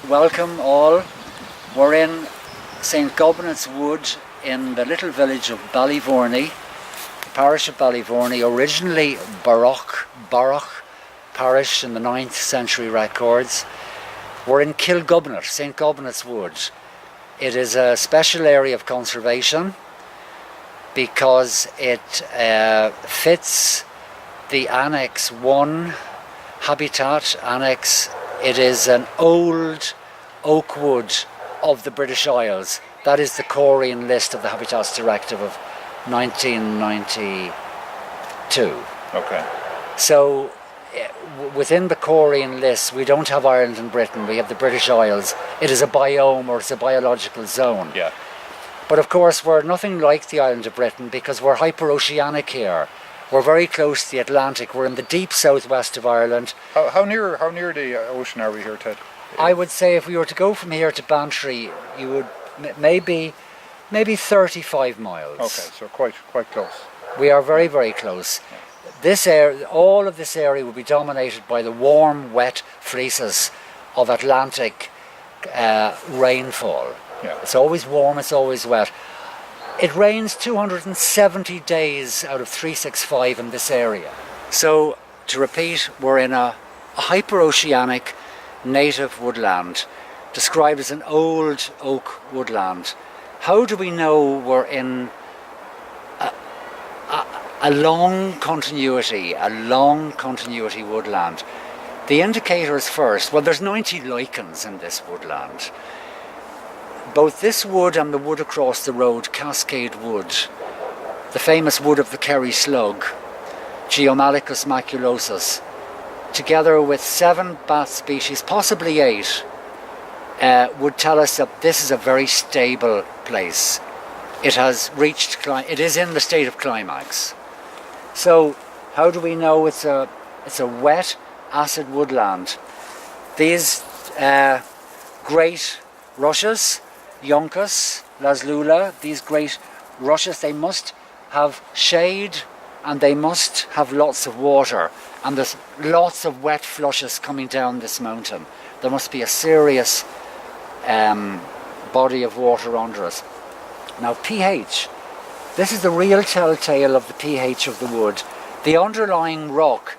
welcome all. We're in St. Gobnait's Wood in the little village of Ballyvourney, the parish of Ballyvourney, originally Baroque parish in the 9th century records. We're in Gobnait, St. Gobnait's Wood. It is a special area of conservation because it fits the Annex 1 habitat annex. It is an old oak wood of the British Isles. That is the Korean list of the Habitats Directive of 1992. Okay. So within the Korean list, we don't have Ireland and Britain, we have the British Isles. It is a biome, or it's a biological zone. Yeah. But of course we're nothing like the island of Britain because we're hyperoceanic here. We're very close to the Atlantic. We're in the deep southwest of Ireland. How near the ocean are we here, Ted? I would say if we were to go from here to Bantry, you would maybe 35 miles. Okay, so quite close. We are very, very close. This area, all of this area will be dominated by the warm, wet fleeces of Atlantic rainfall. Yeah. It's always warm, it's always wet. It rains 270 days out of 365 in this area. So, to repeat, we're in a hyperoceanic native woodland, described as an old oak woodland. How do we know we're in a long continuity woodland? The indicators first, well, there's 90 lichens in this woodland. Both this wood and the wood across the road, Cascade Wood, the famous wood of the Kerry slug, Geomalicus maculosus, together with 7 bat species, possibly 8, would tell us that this is a very stable place. It has reached, it is in the state of climax. So how do we know it's a wet acid woodland? These great rushes, Yoncus, Lazlula, these great rushes, they must have shade and they must have lots of water, and there's lots of wet flushes coming down this mountain. There must be a serious body of water under us. Now pH, this is the real telltale of the pH of the wood. The underlying rock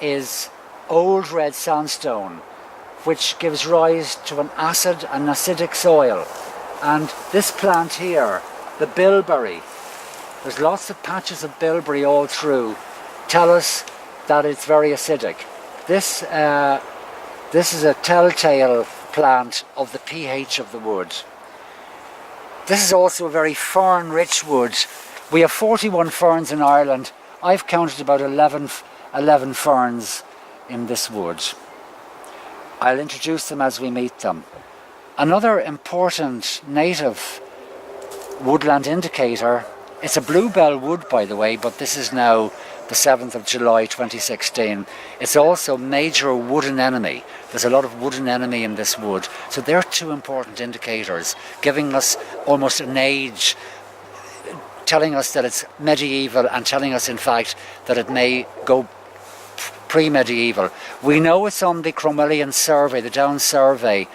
is old red sandstone, which gives rise to an acid and acidic soil. And this plant here, the bilberry, there's lots of patches of bilberry all through, tell us that it's very acidic. This is a telltale plant of the pH of the wood. This is also a very fern-rich wood. We have 41 ferns in Ireland. I've counted about 11 ferns in this wood. I'll introduce them as we meet them. Another important native woodland indicator, it's a bluebell wood by the way, but this is now the 7th of July 2016. It's also major wood anemone. There's a lot of wood anemone in this wood. So they're 2 important indicators, giving us almost an age, telling us that it's medieval and telling us in fact that it may go pre-medieval. We know it's on the Cromwellian survey, the Down survey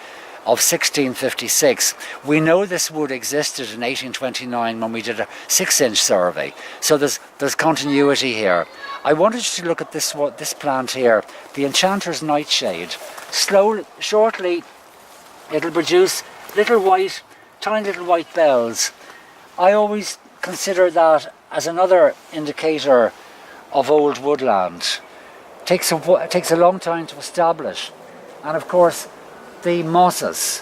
of 1656. We know this wood existed in 1829 when we did a 6-inch survey. So there's continuity here. I wanted you to look at this plant here, the Enchanter's Nightshade. Shortly, it'll produce tiny little white bells. I always consider that as another indicator of old woodland. Takes a long time to establish, and of course the mosses.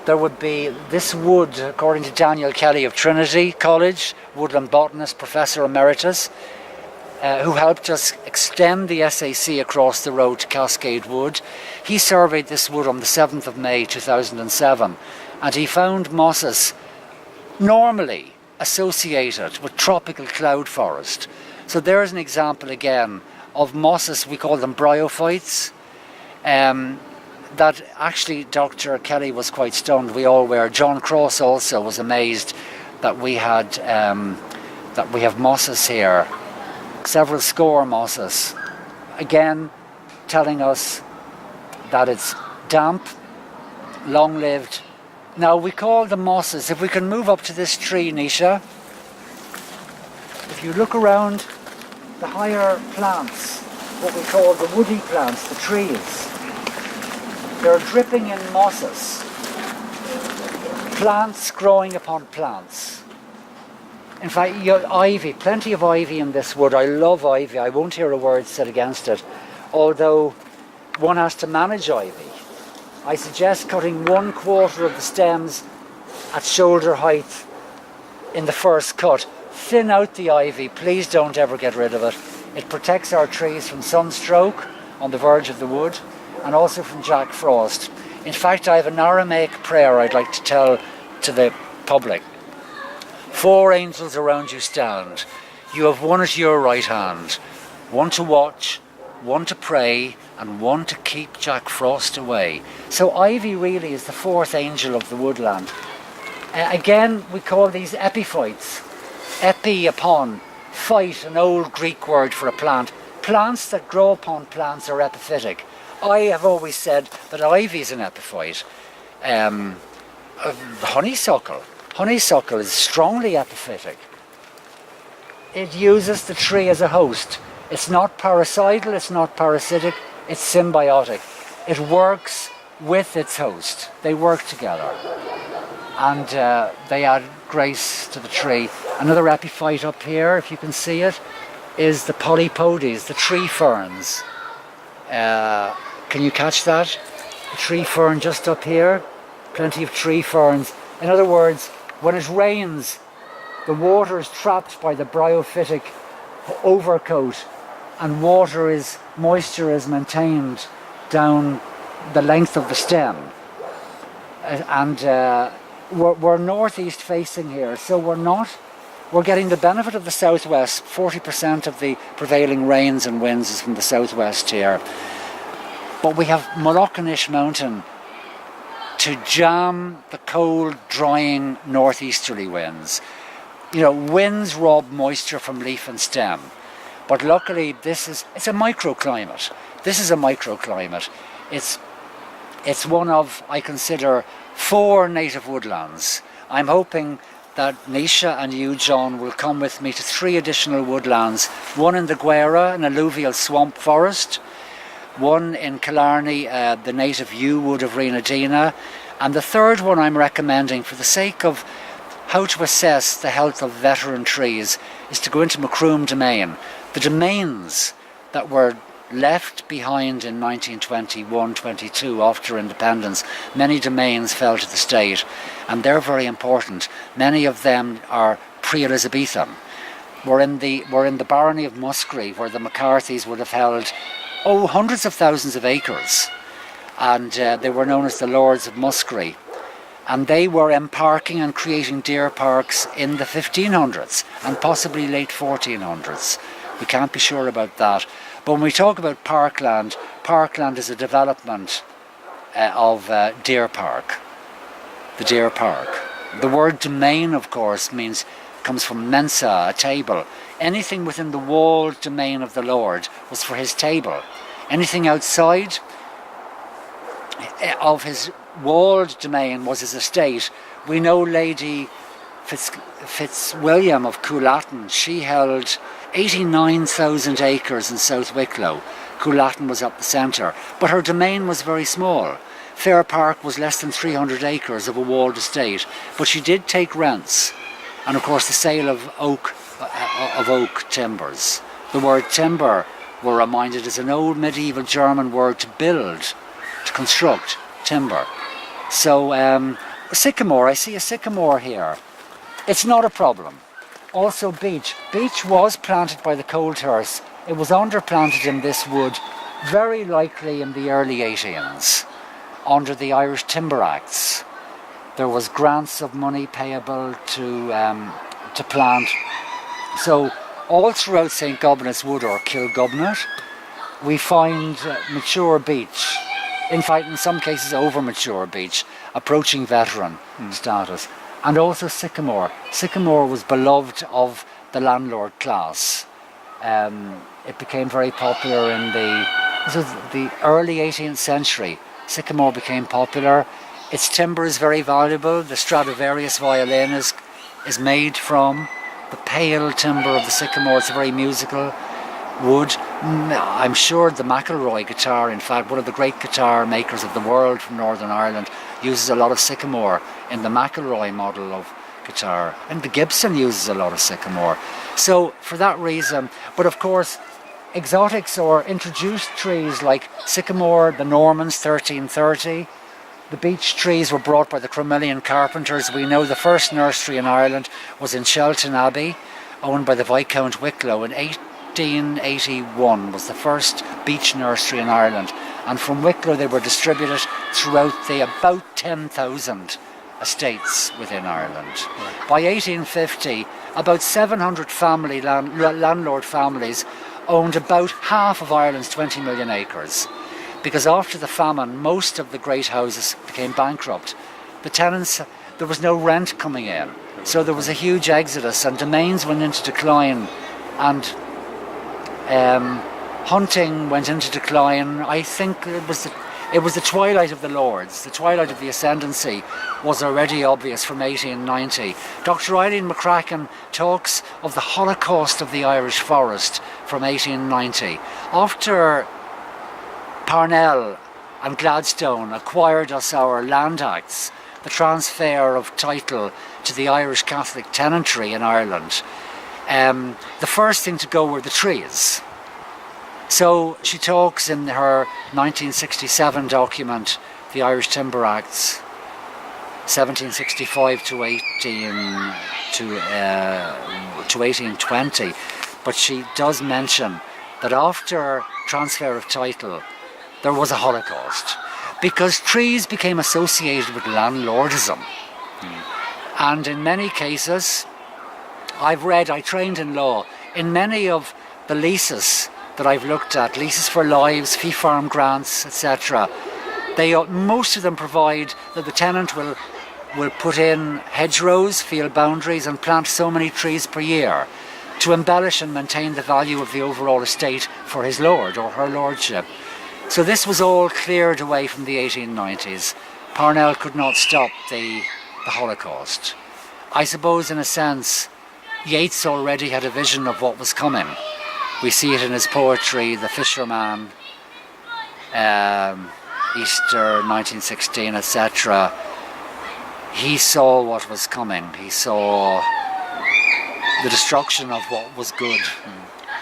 There would be this wood, according to Daniel Kelly of Trinity College, woodland botanist, Professor Emeritus, who helped us extend the SAC across the road to Cascade Wood. He surveyed this wood on the 7th of May 2007, and he found mosses normally associated with tropical cloud forest. So there's an example again of mosses, we call them bryophytes, that actually Dr. Kelly was quite stunned. We all were. John Cross also was amazed that we have mosses here, several score mosses, again telling us that it's damp, long-lived. Now we call them mosses. If we can move up to this tree, Nisha, if you look around the higher plants, what we call the woody plants, the trees, they're dripping in mosses. Plants growing upon plants. In fact, ivy, plenty of ivy in this wood. I love ivy. I won't hear a word said against it, although one has to manage ivy. I suggest cutting 1/4 of the stems at shoulder height in the first cut. Thin out the ivy. Please don't ever get rid of it. It protects our trees from sunstroke on the verge of the wood and also from Jack Frost. In fact, I have an Aramaic prayer I'd like to tell to the public. 4 angels around you stand. You have one at your right hand. One to watch, one to pray, and one to keep Jack Frost away. So ivy really is the 4th angel of the woodland. Again, we call these epiphytes. Epi, upon, phyte, an old Greek word for a plant. Plants that grow upon plants are epiphytic. I have always said that ivy is an epiphyte. Honeysuckle. Honeysuckle is strongly epiphytic. It uses the tree as a host. It's not parasital, it's not parasitic, it's symbiotic. It works with its host. They work together. And they add grace to the tree. Another epiphyte up here, if you can see it, is the polypodes, the tree ferns. Can you catch that? The tree fern just up here. Plenty of tree ferns. In other words, when it rains, the water is trapped by the bryophytic overcoat, and moisture is maintained down the length of the stem. And we're northeast facing here, so we're getting the benefit of the southwest. 40% of the prevailing rains and winds is from the southwest here. But we have Molochinish Mountain to jam the cold, drying northeasterly winds. You know, winds rob moisture from leaf and stem. But luckily it's a microclimate. This is a microclimate. It's one of, I consider, 4 native woodlands. I'm hoping that Nisha and you, John, will come with me to 3 additional woodlands. One in the Guera, an alluvial swamp forest. One in Killarney, the native yew wood of Renadina. And the 3rd one I'm recommending, for the sake of how to assess the health of veteran trees, is to go into Macroom Domain. The domains that were left behind in 1921-22 after independence, many domains fell to the state, and they're very important. Many of them are pre-Elizabethan. We're in the barony of Muskerry, where the McCarthys would have held hundreds of thousands of acres, and they were known as the Lords of Muskerry, and they were emparking and creating deer parks in the 1500s and possibly late 1400s. We can't be sure about that. But when we talk about parkland, parkland is a development of deer park, the deer park. The word domain, of course, comes from mensa, a table. Anything within the walled domain of the Lord was for his table. Anything outside of his walled domain was his estate. We know Lady Fitzwilliam of Coolatin. She held 89,000 acres in South Wicklow. Coolatin was up the centre, but her domain was very small. Fair Park was less than 300 acres of a walled estate, but she did take rents, and of course the sale of oak timbers. The word timber, we're reminded, is an old medieval German word to build, to construct, timber. So sycamore, I see a sycamore here. It's not a problem. Also beech. Beech was planted by the coal hearse. It was underplanted in this wood very likely in the early 1800s under the Irish Timber Acts. There was grants of money payable to plant. So all throughout St. Gobnait's Wood or Kilgobnait, we find mature beech. In fact, in some cases over mature beech, approaching veteran status. And also sycamore. Sycamore was beloved of the landlord class. It became very popular in the early 18th century. Sycamore became popular. Its timber is very valuable. The Stradivarius violin is made from the pale timber of the sycamore. It's a very musical wood. I'm sure the McElroy guitar, in fact, one of the great guitar makers of the world from Northern Ireland, uses a lot of sycamore in the McElroy model of guitar. And the Gibson uses a lot of sycamore. So for that reason, but of course, exotics or introduced trees like sycamore, the Normans, 1330, the beech trees were brought by the Cromwellian carpenters. We know the first nursery in Ireland was in Shelton Abbey, owned by the Viscount Wicklow in 1881 was the first beech nursery in Ireland, and from Wicklow they were distributed throughout the about 10,000 estates within Ireland. Right. By 1850, about 700 landlord families owned about half of Ireland's 20 million acres, because after the famine most of the great houses became bankrupt. The tenants, there was no rent coming in, so there was a huge exodus and domains went into decline, and hunting went into decline. I think it was the twilight of the Lords. The twilight of the ascendancy was already obvious from 1890. Dr. Eileen McCracken talks of the Holocaust of the Irish forest from 1890. After Parnell and Gladstone acquired us our Land Acts, the transfer of title to the Irish Catholic tenantry in Ireland, the first thing to go were the trees. So she talks in her 1967 document, the Irish Timber Acts, 1765 to 1820, but she does mention that after transfer of title there was a Holocaust, because trees became associated with landlordism. And in many cases, I trained in law, in many of the leases that I've looked at, leases for lives, fee farm grants, etc., most of them provide that the tenant will put in hedgerows, field boundaries, and plant so many trees per year to embellish and maintain the value of the overall estate for his lord or her lordship. So this was all cleared away from the 1890s. Parnell could not stop the Holocaust. I suppose in a sense Yeats already had a vision of what was coming. We see it in his poetry, The Fisherman, Easter 1916, etc. He saw what was coming. He saw the destruction of what was good,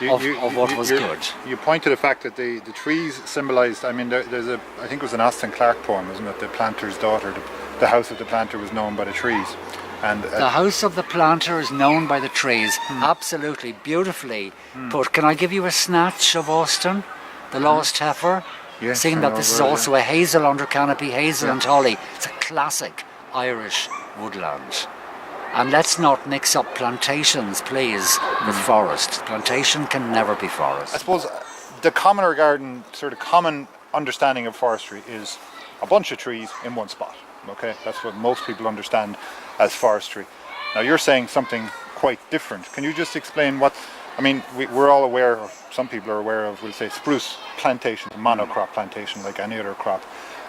of what was good. You point to the fact that the trees symbolised, I mean, there's I think it was an Austin Clarke poem, isn't it? The Planter's Daughter, the house of the planter was known by the trees. And the house of the planter is known by the trees. Absolutely, beautifully put. Can I give you a snatch of Austin, the Lost Heifer? Yes, seeing that this is also a hazel under canopy, hazel and holly. It's a classic Irish woodland. And let's not mix up plantations, please, with forest. Plantation can never be forest. I suppose the commoner garden, sort of common understanding of forestry is a bunch of trees in one spot. Okay, that's what most people understand as forestry. Now you're saying something quite different. Can you just explain what, I mean, we're all aware, or some people are aware of, we'll say, spruce plantation, monocrop plantation like any other crop.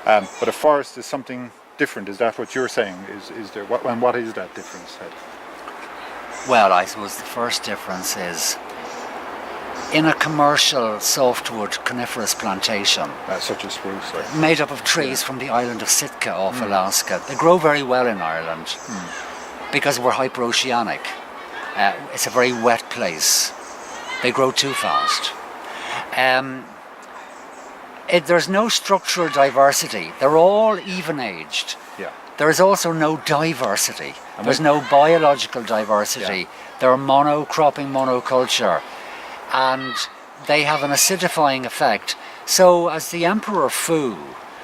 But a forest is something different. Is that what you're saying? Is there, and what is that difference? Well, I suppose the first difference is in a commercial softwood coniferous plantation, such as spruce, made up of trees from the island of Sitka off Alaska. They grow very well in Ireland because we're hyperoceanic. It's a very wet place. They grow too fast. There's no structural diversity. They're all even-aged. Yeah. There is also no diversity. There's no biological diversity. Yeah. They're monocropping, monoculture. And they have an acidifying effect. So as the Emperor Fu,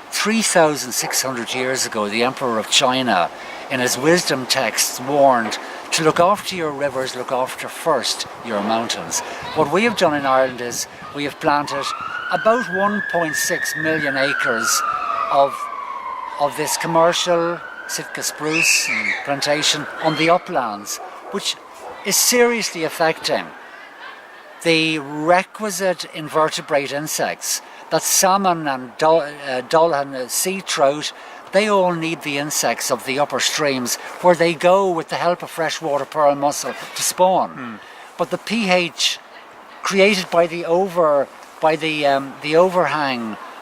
3,600 years ago, the Emperor of China, in his wisdom texts warned to look after your rivers, look after first your mountains. What we have done in Ireland is we have planted about 1.6 million acres of this commercial Sitka spruce plantation on the uplands, which is seriously affecting the requisite invertebrate insects that salmon and dulhan, sea trout, they all need the insects of the upper streams where they go with the help of freshwater pearl mussel to spawn. But the pH created by the overhang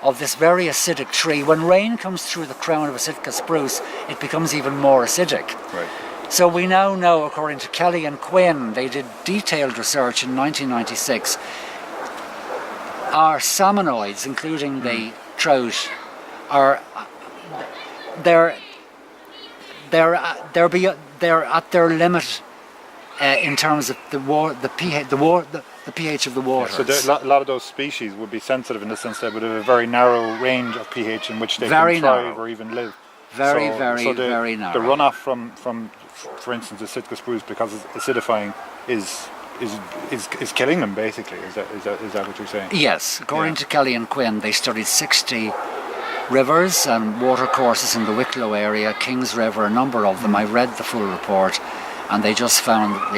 of this very acidic tree, when rain comes through the crown of a Sitka spruce, it becomes even more acidic. Right. So we now know, according to Kelly and Quinn, they did detailed research in 1996, our salmonoids, including the trout, are they're at their limit in terms of the pH of the water. So a lot of those species would be sensitive in the sense that would have a very narrow range of pH in which they can thrive or even live. Very So narrow. The runoff from, for instance, the Sitka spruce, because it's acidifying, is killing them basically. Is that what you're saying? Yes, according to Kelly and Quinn, they studied 60 rivers and watercourses in the Wicklow area, Kings River, a number of them. I read the full report, and they just found that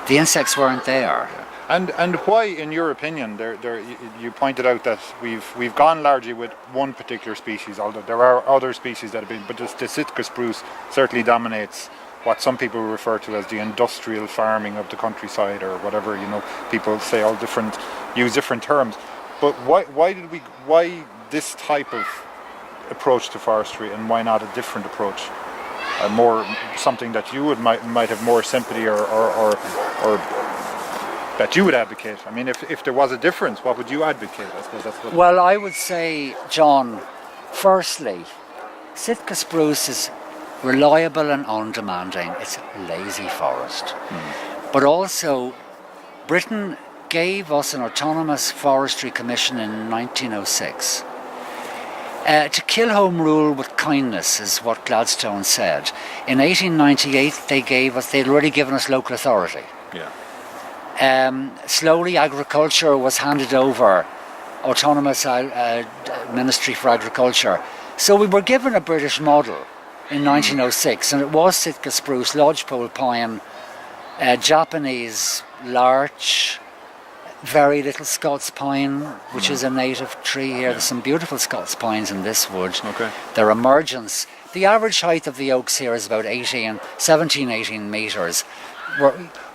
the insects weren't there. And why, in your opinion, you pointed out that we've gone largely with one particular species, although there are other species that have been, but the Sitka spruce certainly dominates what some people refer to as the industrial farming of the countryside, or whatever, people say use different terms. But why this type of approach to forestry, and why not a different approach? Something that you might have more sympathy or that you would advocate. I mean, if there was a difference, what would you advocate? I suppose that's what. Well, I would say, John, firstly, Sitka spruce is reliable and undemanding. It's a lazy forest. But also, Britain gave us an autonomous forestry commission in 1906. To kill home rule with kindness is what Gladstone said. In 1898, they'd already given us local authority. Yeah. Slowly, agriculture was handed over, autonomous Ministry for Agriculture. So we were given a British model in 1906, and it was Sitka spruce, lodgepole pine, Japanese larch, very little Scots pine, which is a native tree here. There's some beautiful Scots pines in this wood. Okay. Their emergence. The average height of the oaks here is about 18 metres.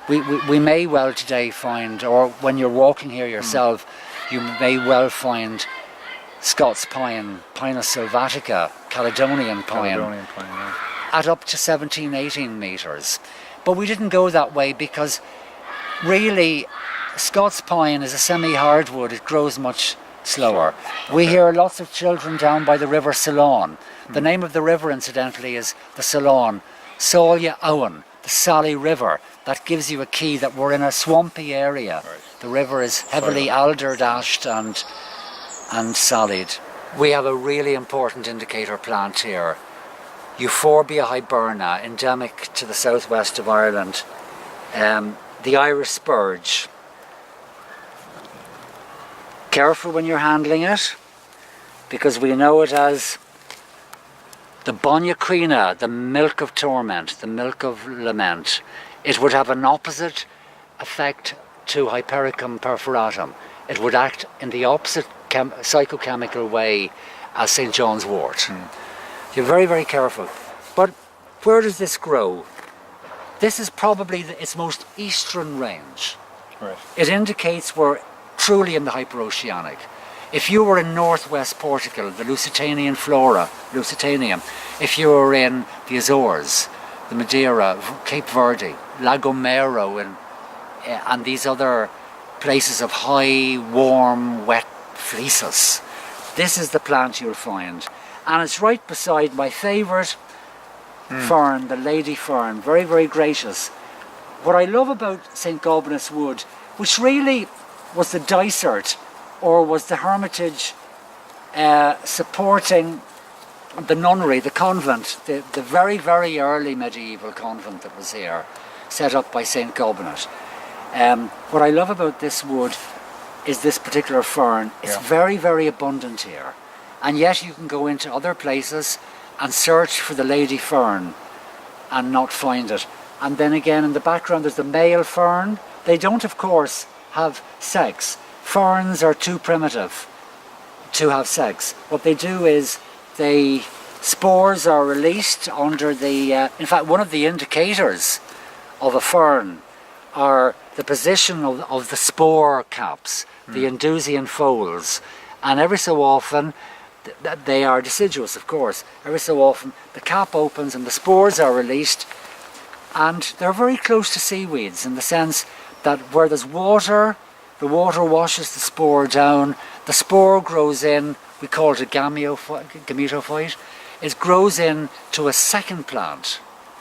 We may well today find, or when you're walking here yourself, you may well find Scots pine, Pinus sylvatica, Caledonian pine, at up to 18 metres. But we didn't go that way because really Scots pine is a semi-hardwood. It grows much slower. We hear lots of children down by the river Sillon. The name of the river, incidentally, is the Sillon. Solja Owen, the Sally River. That gives you a key that we're in a swampy area. Right. The river is heavily alder-dashed and sallied. We have a really important indicator plant here. Euphorbia hiberna, endemic to the southwest of Ireland. The Irish spurge. Careful when you're handling it, because we know it as the Bonyaquina, the milk of torment, the milk of lament. It would have an opposite effect to Hypericum perforatum. It would act in the opposite psychochemical way as St. John's wort. You're very, very careful. But where does this grow? This is probably its most eastern range. Right. It indicates we're truly in the hyperoceanic. If you were in northwest Portugal, the Lusitanian flora, Lusitanium, if you were in the Azores, the Madeira, Cape Verde, La Gomera, and these other places of high, warm, wet fleeces, this is the plant you'll find. And it's right beside my favourite fern, the lady fern, very, very gracious. What I love about St. Gobnait's wood, which really was the dysart, or was the hermitage supporting the nunnery, the convent, the very, very early medieval convent that was here, set up by St. Gobnait. What I love about this wood is this particular fern. It's very, very abundant here. And yet you can go into other places and search for the lady fern and not find it. And then again in the background there's the male fern. They don't, of course, have sex. Ferns are too primitive to have sex. What they do is they spores are released under the, in fact one of the indicators of a fern are the position of the spore caps, the indusian folds, and every so often, they are deciduous of course, every so often the cap opens and the spores are released, and they're very close to seaweeds in the sense that where there's water, the water washes the spore down, the spore grows in, we call it a gametophyte, it grows in to a second plant,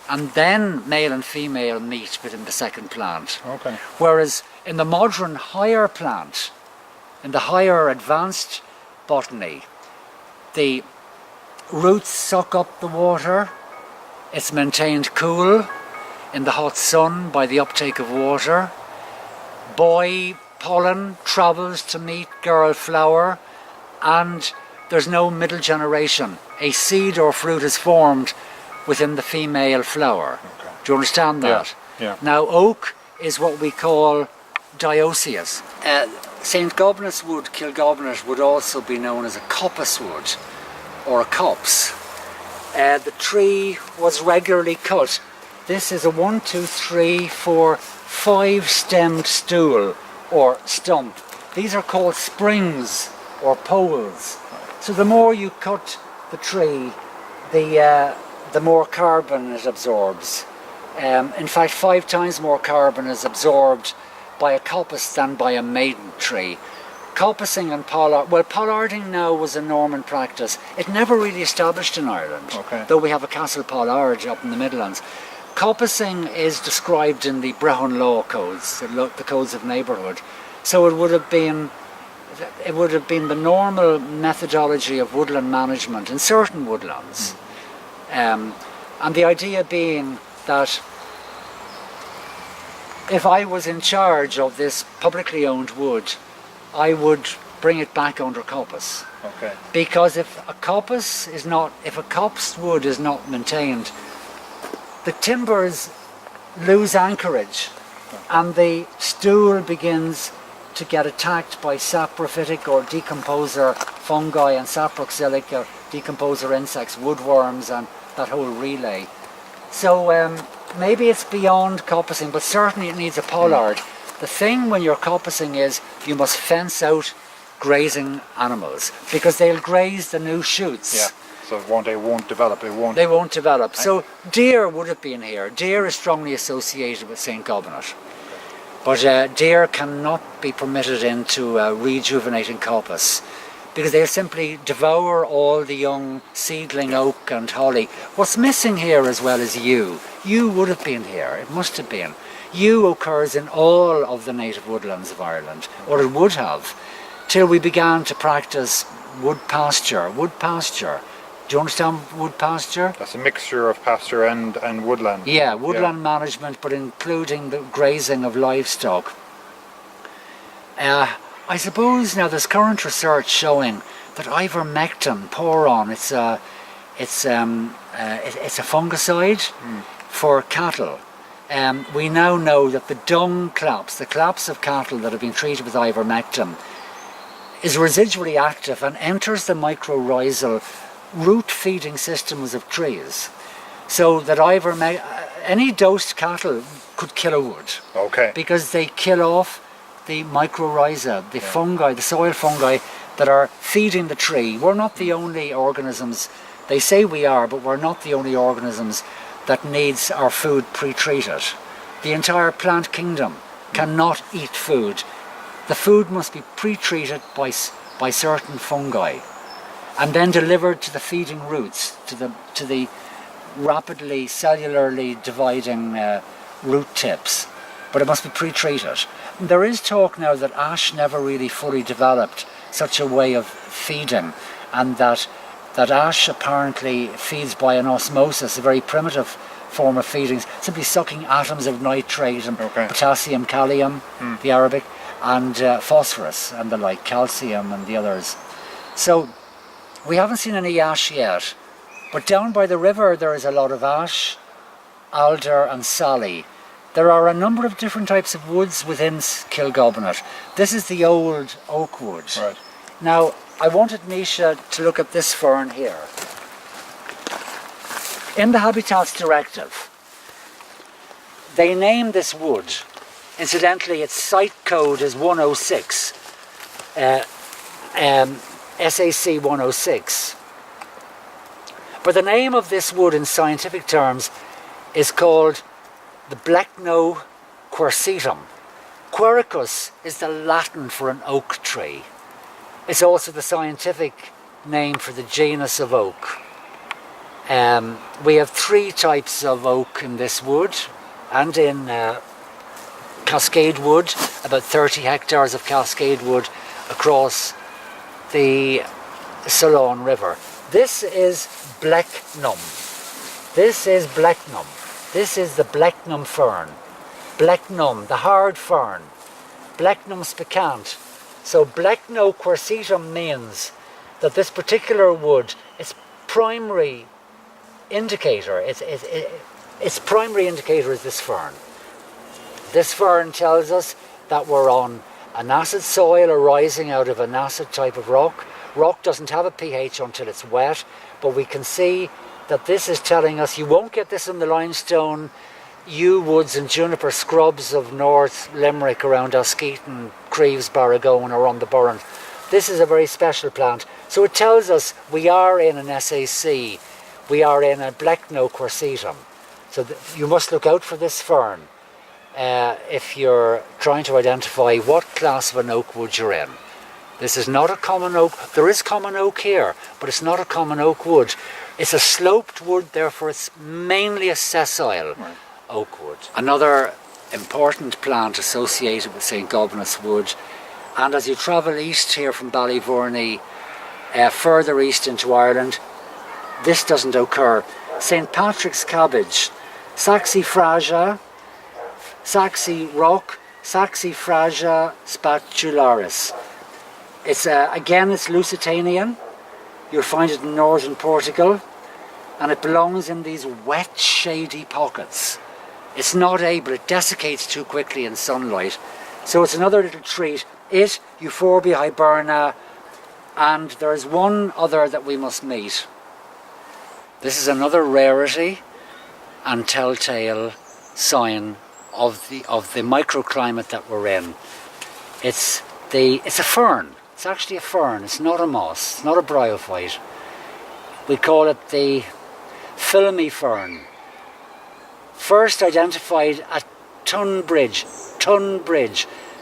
and then male and female meet within the second plant. Okay. Whereas in the modern higher plant, in the higher advanced botany, the roots suck up the water, it's maintained cool in the hot sun by the uptake of water, boy pollen travels to meet girl flower, and there's no middle generation. A seed or fruit is formed within the female flower. Okay. Do you understand that? Yeah. Now oak is what we call dioecious. St. Gobnait's wood, Kilgobnait, would also be known as a coppice wood or a copse. The tree was regularly cut. This is a 1, 2, 3, 4, 5 stemmed stool or stump. These are called springs or poles. So the more you cut the tree, the more carbon it absorbs. In fact, 5 times more carbon is absorbed by a coppice than by a maiden tree. Coppicing and pollarding now was a Norman practice. It never really established in Ireland, though we have a Castle Pollard up in the Midlands. Coppicing is described in the Brehon law codes, the codes of neighbourhood. So it would have been the normal methodology of woodland management in certain woodlands. And the idea being that if I was in charge of this publicly owned wood, I would bring it back under coppice. Okay. Because if a coppice wood is not maintained, the timbers lose anchorage and the stool begins to get attacked by saprophytic or decomposer fungi and saproxylic or decomposer insects, woodworms, and that whole relay. So maybe it's beyond coppicing, but certainly it needs a pollard. The thing when you're coppicing is you must fence out grazing animals because they'll graze the new shoots. Yeah. So they won't develop. They won't develop. So deer would have been here. Deer is strongly associated with St. Gobnait. But deer cannot be permitted into rejuvenating coppice because they'll simply devour all the young seedling oak and holly. What's missing here as well is yew. Yew would have been here. It must have been. Yew occurs in all of the native woodlands of Ireland, or it would have, till we began to practice wood pasture. Wood pasture. Do you understand wood pasture? That's a mixture of pasture and woodland. Yeah, woodland management, but including the grazing of livestock. I suppose now there's current research showing that ivermectin, poron, it's a fungicide for cattle. We now know that the dung claps, the claps of cattle that have been treated with ivermectin, is residually active and enters the mycorrhizal root feeding systems of trees, so that any dosed cattle could kill a wood. Okay. Because they kill off the mycorrhiza, the fungi, the soil fungi that are feeding the tree. We're not the only organisms, they say we are, but we're not the only organisms that needs our food pre-treated. The entire plant kingdom cannot eat food. The food must be pre-treated by certain fungi, and then delivered to the feeding roots, to the rapidly cellularly dividing root tips. But it must be pre-treated. There is talk now that ash never really fully developed such a way of feeding, and that ash apparently feeds by an osmosis, a very primitive form of feeding, simply sucking atoms of nitrate and potassium, kalium, the Arabic, and phosphorus and the like, calcium and the others. So we haven't seen any ash yet, but down by the river there is a lot of ash, alder and sally. There are a number of different types of woods within Kilgobnait. This is the old oak wood. Right. Now, I wanted Misha to look at this fern here. In the Habitats Directive, they name this wood. Incidentally, its site code is 106, SAC 106. But the name of this wood in scientific terms is called the Blackno quercetum. Quercus is the Latin for an oak tree. It's also the scientific name for the genus of oak. We have 3 types of oak in this wood, and in Cascade Wood, about 30 hectares of Cascade Wood across the Sessile River. This is Blacknum. This is Blacknum. This is the Blacknum fern. Blacknum, the hard fern. Blacknum spicant. So Blackno quercetum means that this particular wood, its primary indicator, its primary indicator is this fern. This fern tells us that we're on an acid soil arising out of an acid type of rock. Rock doesn't have a pH until it's wet, but we can see that this is telling us you won't get this in the limestone, yew woods and juniper scrubs of North Limerick around Askeaton, Creeves, Barragone or on the Burren. This is a very special plant. So it tells us we are in an SAC, we are in a Blackno quercetum. So you must look out for this fern if you're trying to identify what class of an oak wood you're in. This is not a common oak. There is common oak here, but it's not a common oak wood. It's a sloped wood, therefore it's mainly a sessile oak wood. Another important plant associated with St. Gobnait's Wood, and as you travel east here from Ballyvourney, further east into Ireland, this doesn't occur. St. Patrick's cabbage, Saxifraga, Saxi rock, Saxifraga spatularis. It's again, it's Lusitanian. You'll find it in northern Portugal, and it belongs in these wet, shady pockets. It's not able, it desiccates too quickly in sunlight. So it's another little treat. It, Euphorbia hiberna, and there's one other that we must meet. This is another rarity and telltale sign of the microclimate that we're in. It's a fern. It's actually a fern. It's not a moss. It's not a bryophyte. We call it the filmy fern. First identified at Tunbridge.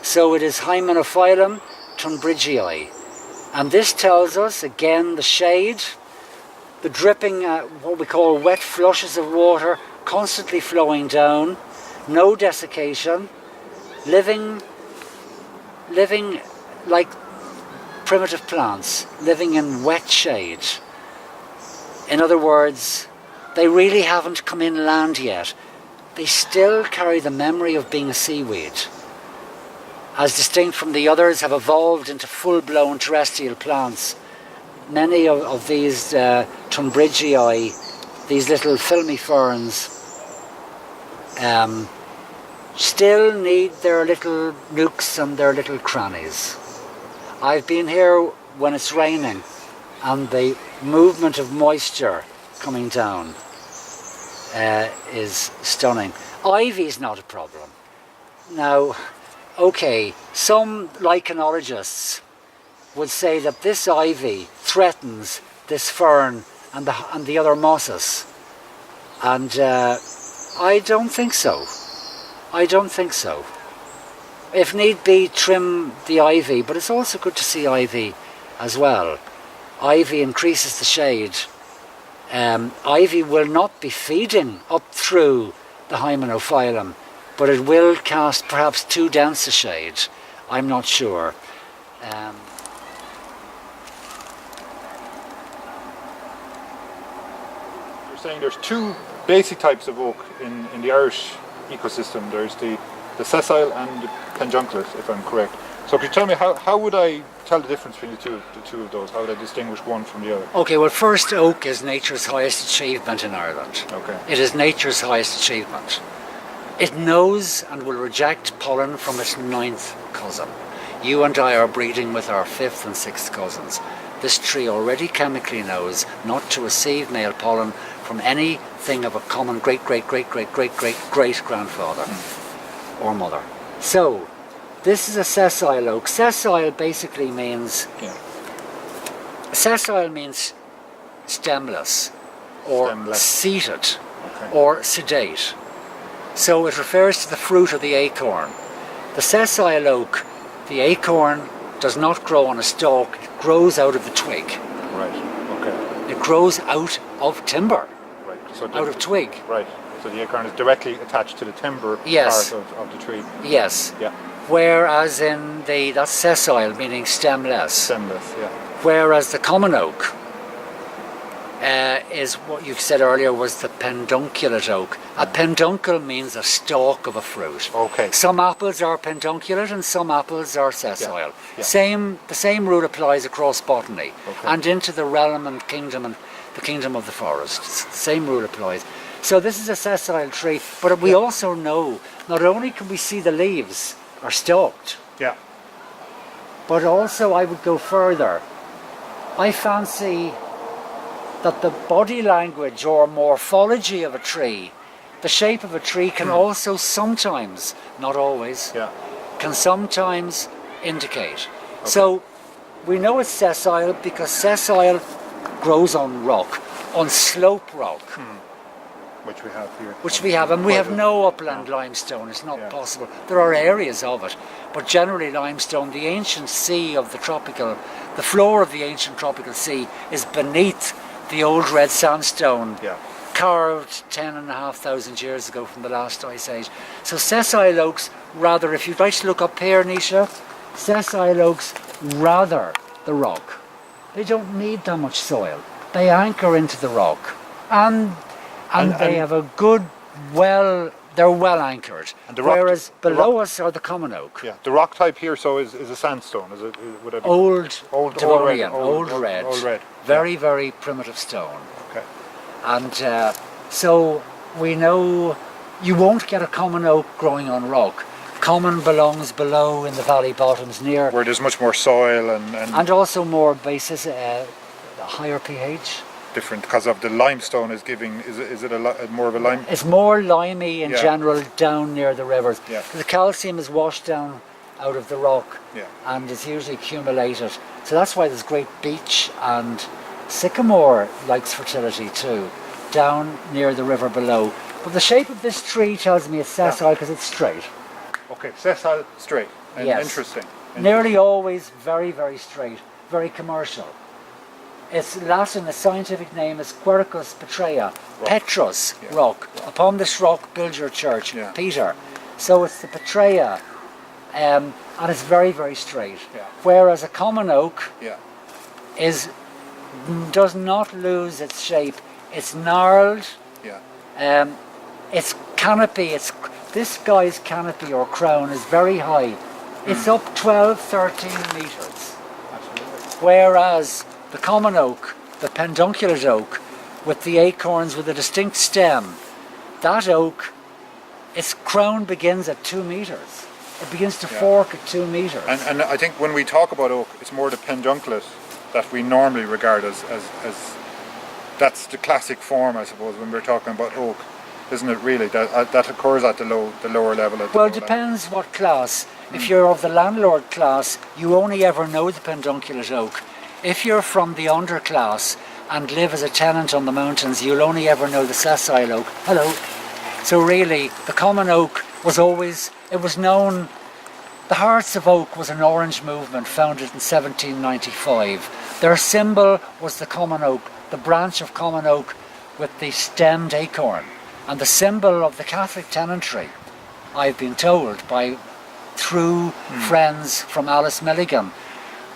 So it is Hymenophyllum tunbridgii. And this tells us, again, the shade, the dripping, what we call wet flushes of water, constantly flowing down, no desiccation, living like primitive plants, living in wet shade. In other words, they really haven't come inland yet. They still carry the memory of being a seaweed. As distinct from the others, have evolved into full-blown terrestrial plants. Many of these tunbridgii, these little filmy ferns, still need their little nooks and their little crannies. I've been here when it's raining and the movement of moisture coming down is stunning. Ivy's not a problem. Now, okay, some lichenologists would say that this ivy threatens this fern and the other mosses, and I don't think so. I don't think so. If need be, trim the ivy, but it's also good to see ivy as well. Ivy increases the shade. Ivy will not be feeding up through the Hymenophyllum, but it will cast perhaps too dense a shade. I'm not sure. You're saying there's 2 basic types of oak in the Irish ecosystem. There's the sessile and the pedunculate, if I'm correct. So could you tell me how would I tell the difference between the two of those? How would I distinguish one from the other? Okay, well, first, oak is nature's highest achievement in Ireland. Okay. It is nature's highest achievement. It knows and will reject pollen from its 9th cousin. You and I are breeding with our 5th and 6th cousins. This tree already chemically knows not to receive male pollen from anything of a common great-great-great-great-great-great-great grandfather or mother. So, this is a sessile oak. Sessile basically means... Sessile means stemless, or seated, or sedate. So it refers to the fruit of the acorn. The sessile oak, the acorn does not grow on a stalk, it grows out of the twig. Right, okay. It grows out of timber, Right. So out of twig. Right. So the acorn is directly attached to the timber Yes. part of the tree. Yes. Yeah. Whereas that's sessile, meaning stemless. Stemless, yeah. Whereas the common oak is what you've said earlier was the pedunculate oak. A peduncle means a stalk of a fruit. Okay. Some apples are pedunculate and some apples are sessile. Yeah. The same rule applies across botany Okay. and into the realm and kingdom and the kingdom of the forest. The same rule applies. So this is a sessile tree, but we also know not only can we see the leaves are stalked, Yeah. but also I would go further. I fancy that the body language or morphology of a tree, the shape of a tree can also sometimes, not always, Yeah. can sometimes indicate. So we know it's sessile because sessile grows on rock, on slope rock. Which we have here. Which we have, and we have no upland limestone, it's not possible. There are areas of it, but generally limestone, the ancient sea of the tropical, the floor of the ancient tropical sea is beneath the old red sandstone, carved 10,500 years ago from the last ice age. So sessile oaks, rather, if you'd like to look up here, Nisha, sessile oaks rather the rock. They don't need that much soil. They anchor into the rock. And they have a good, they're well anchored. And the rock, whereas below us are the common oak. Yeah, the rock type here is a sandstone, is it? Would it be Old Devonian, old red. Old red. Very, very primitive stone. Okay. And so we know you won't get a common oak growing on rock. Common belongs below in the valley bottoms near. Where there's much more soil and also more basis, higher pH. Different because of the limestone is giving. Is it more of a lime? It's more limey in general down near the rivers. Yeah. The calcium is washed down out of the rock and it's usually accumulated. So that's why there's great beech, and sycamore likes fertility too, down near the river below. But the shape of this tree tells me it's sessile because it's straight. Okay, sessile straight. Interesting. Nearly always very, very straight, very commercial. Its Latin, the scientific name is Quercus Petrea, Petrus rock. Upon this rock build your church, Peter. So it's the Petrea, and it's very, very straight. Whereas a common oak does not lose its shape. It's gnarled. Its canopy, this guy's canopy or crown is very high. It's up 12, 13 metres. Whereas the common oak, the pedunculate oak, with the acorns with a distinct stem, that oak, its crown begins at 2 metres. It begins to fork at 2 metres. And I think when we talk about oak, it's more the pedunculate that we normally regard as that's the classic form, I suppose, when we're talking about oak, isn't it really? That occurs at the lower level. Well, it depends what class. If you're of the landlord class, you only ever know the pedunculate oak. If you're from the underclass and live as a tenant on the mountains, you'll only ever know the sessile oak. Hello. So really, the common oak was always, it was known, the Hearts of Oak was an orange movement founded in 1795. Their symbol was the common oak, the branch of common oak with the stemmed acorn. And the symbol of the Catholic tenantry, I've been told through friends from Alice Milligan,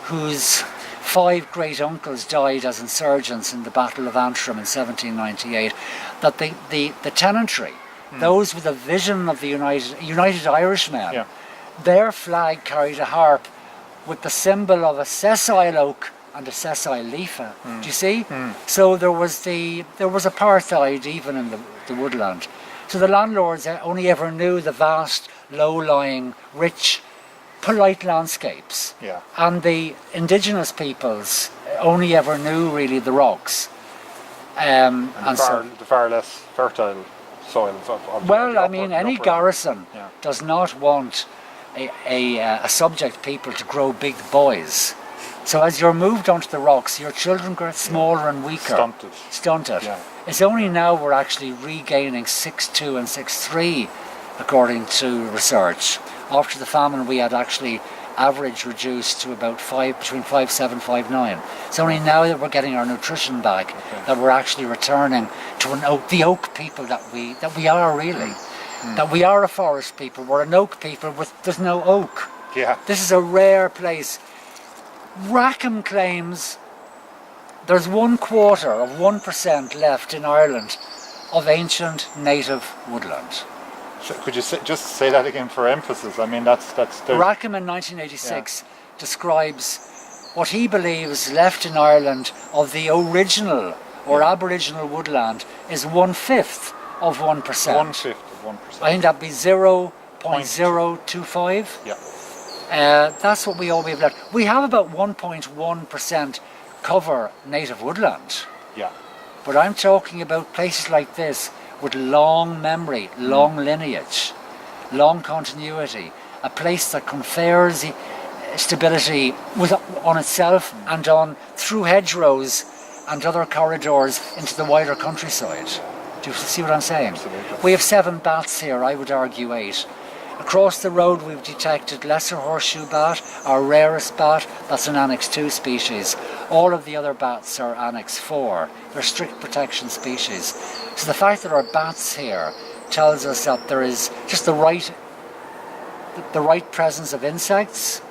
whose 5 great uncles died as insurgents in the Battle of Antrim in 1798, that the tenantry, those with a vision of the United Irishmen, their flag carried a harp with the symbol of a sessile oak and a sessile leaf. Do you see? So there was apartheid even in the woodland. So the landlords only ever knew the vast, low-lying, rich, polite landscapes. And the indigenous peoples only ever knew really the rocks. And the far less fertile soils of well, the I upper- mean, the any upper- garrison Yeah. does not want a subject people to grow big boys. So as you're moved onto the rocks, your children get smaller and weaker. Stunted. Yeah. It's only now we're actually regaining 6'2" and 6'3", according to research. After the famine, we had actually average reduced to about between 5'7", 5'9". It's only now that we're getting our nutrition back that we're actually returning to the oak people that we are really. That we are a forest people. We're an oak people there's no oak. Yeah. This is a rare place. Rackham claims there's 1% left in Ireland of ancient native woodland. So could you just say that again for emphasis? I mean, that's Rackham in 1986 describes what he believes left in Ireland of the original or Aboriginal woodland is 1/5 of 1%. 1/5 of 1%. I think that'd be 0.025. Yeah. That's what we all have left. We have about 1.1% cover native woodland. Yeah. But I'm talking about places like this with long memory, long lineage, long continuity, a place that confers stability on itself and on through hedgerows and other corridors into the wider countryside. Do you see what I'm saying? Absolutely. We have 7 bats here, I would argue 8. Across the road we've detected lesser horseshoe bat, our rarest bat, that's an Annex 2 species. All of the other bats are Annex 4. They're strict protection species. So the fact that our bats here tells us that there is just the right presence of insects.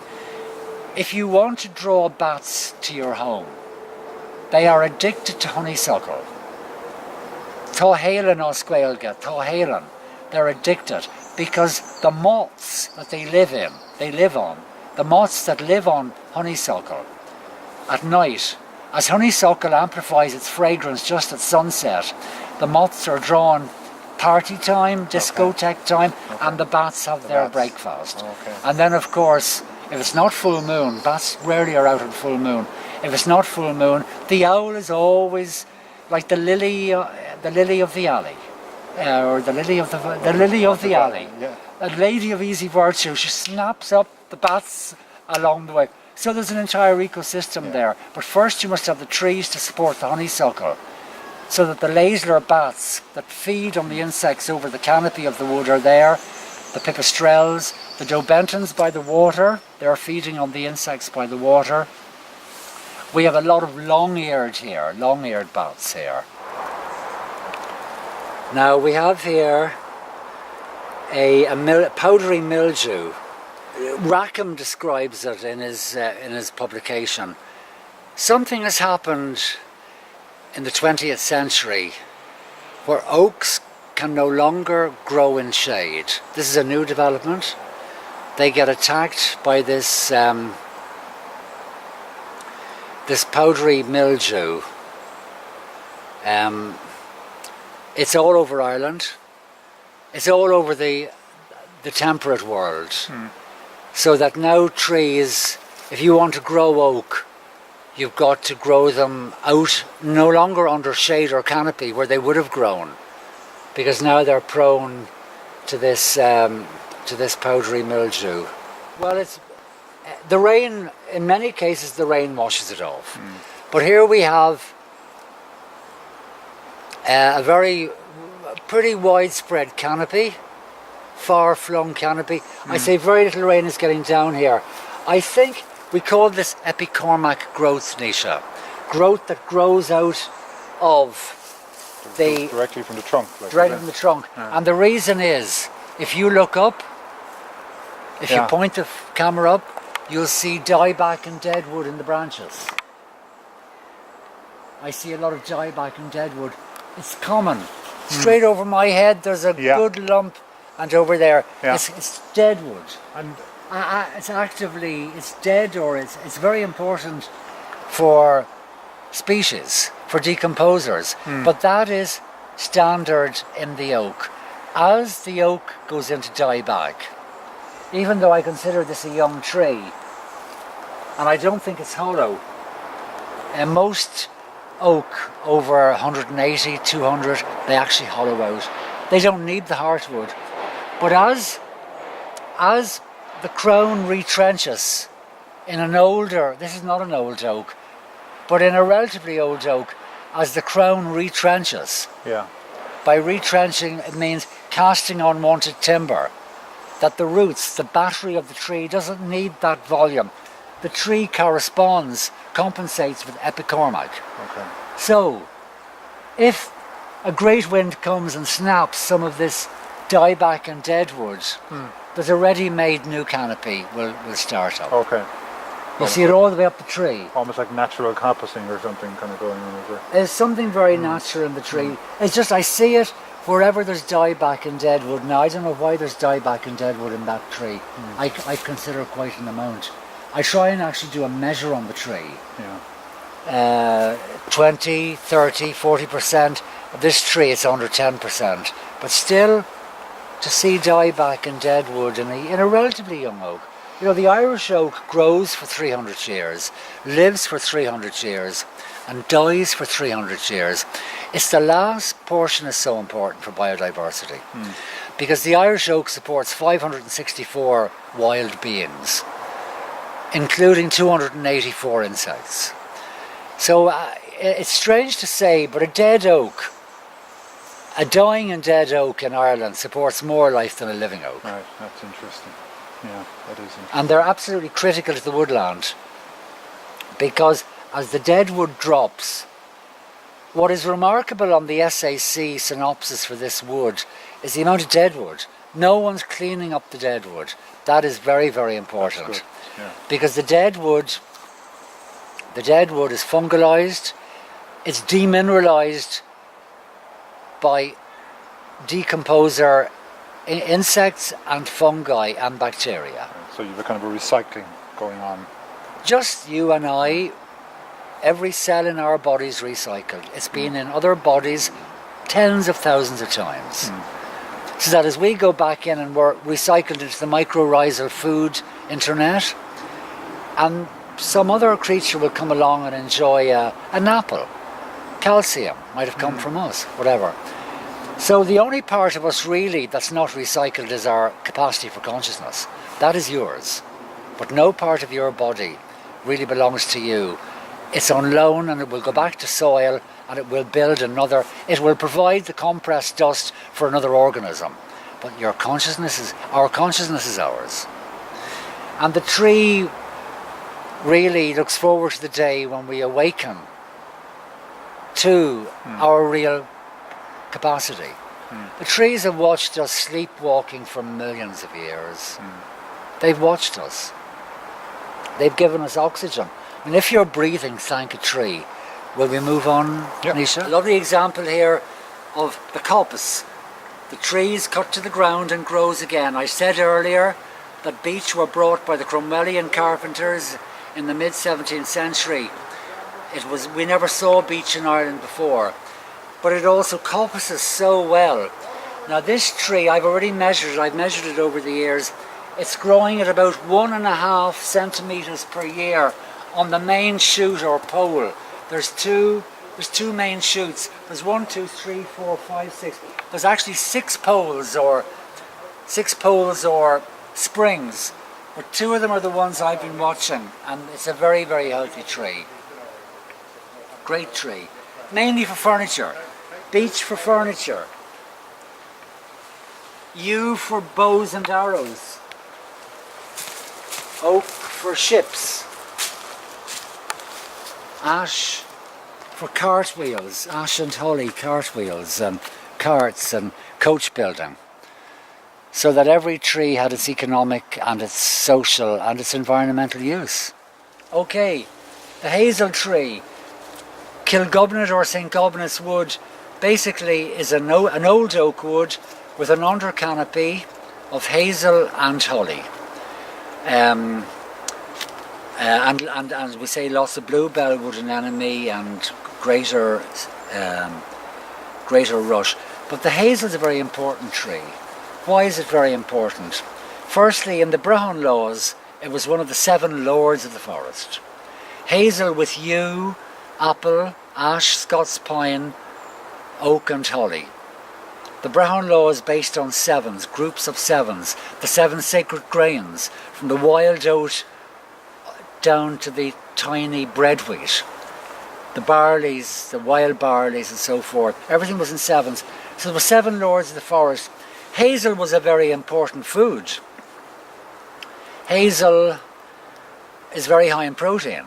If you want to draw bats to your home, they are addicted to honeysuckle. Táhéileán ó Scoilge, Táhéileán. They're addicted because the moths that they live on, the moths that live on honeysuckle at night, as honeysuckle amplifies its fragrance just at sunset, the moths are drawn party time, discotheque time, and the bats have their breakfast. And then of course, if it's not full moon, bats rarely are out on full moon. If it's not full moon, the owl is always like the lily of the alley. Or the lily of the alley. Yeah. A lady of easy virtue, she snaps up the bats along the way. So there's an entire ecosystem there. But first you must have the trees to support the honeysuckle, so that the lazeler bats that feed on the insects over the canopy of the wood are there. The pipistrelles, the dobentons by the water, they're feeding on the insects by the water. We have a lot of long-eared bats here. Now we have here a powdery mildew. Rackham describes it in his publication. Something has happened in the 20th century where oaks can no longer grow in shade. This is a new development. They get attacked by this this powdery mildew. It's all over Ireland. It's all over the temperate world. So that now trees, if you want to grow oak, you've got to grow them out, no longer under shade or canopy where they would have grown, because now they're prone to this powdery mildew. Well, it's the rain. In many cases, the rain washes it off. But here we have a pretty widespread canopy, far-flung canopy. I say very little rain is getting down here. I think we call this epicormac growth, Nisha. Growth that grows out of directly from the trunk. Directly from the trunk. And the reason is, if you look up, if you point the camera up, you'll see dieback and deadwood in the branches. I see a lot of dieback and deadwood. It's common. Straight over my head there's a good lump, and over there it's deadwood. And it's dead, or it's very important for species, for decomposers. But that is standard in the oak. As the oak goes into dieback, even though I consider this a young tree, and I don't think it's hollow, and most oak over 180, 200, they actually hollow out. They don't need the heartwood. But as the crown retrenches in an older, this is not an old oak, but in a relatively old oak, as the crown retrenches, Yeah. by retrenching it means casting unwanted timber, that the roots, the battery of the tree doesn't need that volume. The tree compensates with epicormac. Okay. So, if a great wind comes and snaps some of this dieback and deadwood, there's a ready-made new canopy will start up. Okay. You see it all the way up the tree. Almost like natural coppicing or something kind of going on, is it? There's something very natural in the tree. It's just I see it wherever there's dieback and deadwood. Now I don't know why there's dieback and deadwood in that tree. I consider quite an amount. I try and actually do a measure on the tree. Yeah. 20, 30, 40%. Of this tree it's under 10%. But still, to see dieback and deadwood in a relatively young oak. You know, the Irish oak grows for 300 years, lives for 300 years, and dies for 300 years. It's the last portion is so important for biodiversity, because the Irish oak supports 564 wild beings, including 284 insects. So it's strange to say, but a dead oak, a dying and dead oak in Ireland supports more life than a living oak. Right, that's interesting. Yeah, that is interesting. And they're absolutely critical to the woodland, because as the dead wood drops, what is remarkable on the SAC synopsis for this wood is the amount of dead wood. No one's cleaning up the dead wood. That is very, very important. That's good. Yeah. Because the dead wood is fungalized, it's demineralized by decomposer insects and fungi and bacteria. So you have a kind of a recycling going on. Just you and I, every cell in our bodies recycled. It's been in other bodies tens of thousands of times. So that as we go back in and we're recycled into the mycorrhizal food internet, and some other creature will come along and enjoy an apple. Calcium might have come from us, whatever. So the only part of us really that's not recycled is our capacity for consciousness. That is yours. But no part of your body really belongs to you. It's on loan and it will go back to soil and it will build another, it will provide the compressed dust for another organism. But our consciousness is ours. And the tree really looks forward to the day when we awaken to our real capacity. The trees have watched us sleepwalking for millions of years. They've watched us. They've given us oxygen. I mean, if you're breathing, thank a tree. Will we move on, Yep. Nisha? A lovely example here of the coppice. The trees cut to the ground and grows again. I said earlier that beech were brought by the Cromwellian carpenters in the mid-17th century. We never saw beech in Ireland before. But it also coppices so well. Now this tree, I've already measured it, I've measured it over the years. It's growing at about 1.5 centimetres per year on the main shoot or pole. There's two main shoots. There's 1, 2, 3, 4, 5, 6. There's actually 6 poles or springs. But 2 of them are the ones I've been watching, and it's a very, very healthy tree. Great tree. Mainly for furniture. Beech for furniture. Yew for bows and arrows. Oak for ships. Ash for cartwheels. Ash and holly cartwheels and carts and coach building. So that every tree had its economic and its social and its environmental use. Okay, the hazel tree. Gobnait or St. Gobnait's wood basically is an old oak wood with an under canopy of hazel and holly. And as we say, lots of bluebell wood anemone and greater rush. But the hazel is a very important tree. Why is it very important? Firstly, in the Brehon laws, it was one of the 7 lords of the forest. Hazel with yew, apple ash, Scots pine, oak and holly. The Brehon law is based on sevens, groups of sevens, the seven sacred grains, from the wild oat down to the tiny bread wheat. The barleys, the wild barleys and so forth, everything was in sevens. So there were 7 lords of the forest. Hazel was a very important food. Hazel is very high in protein.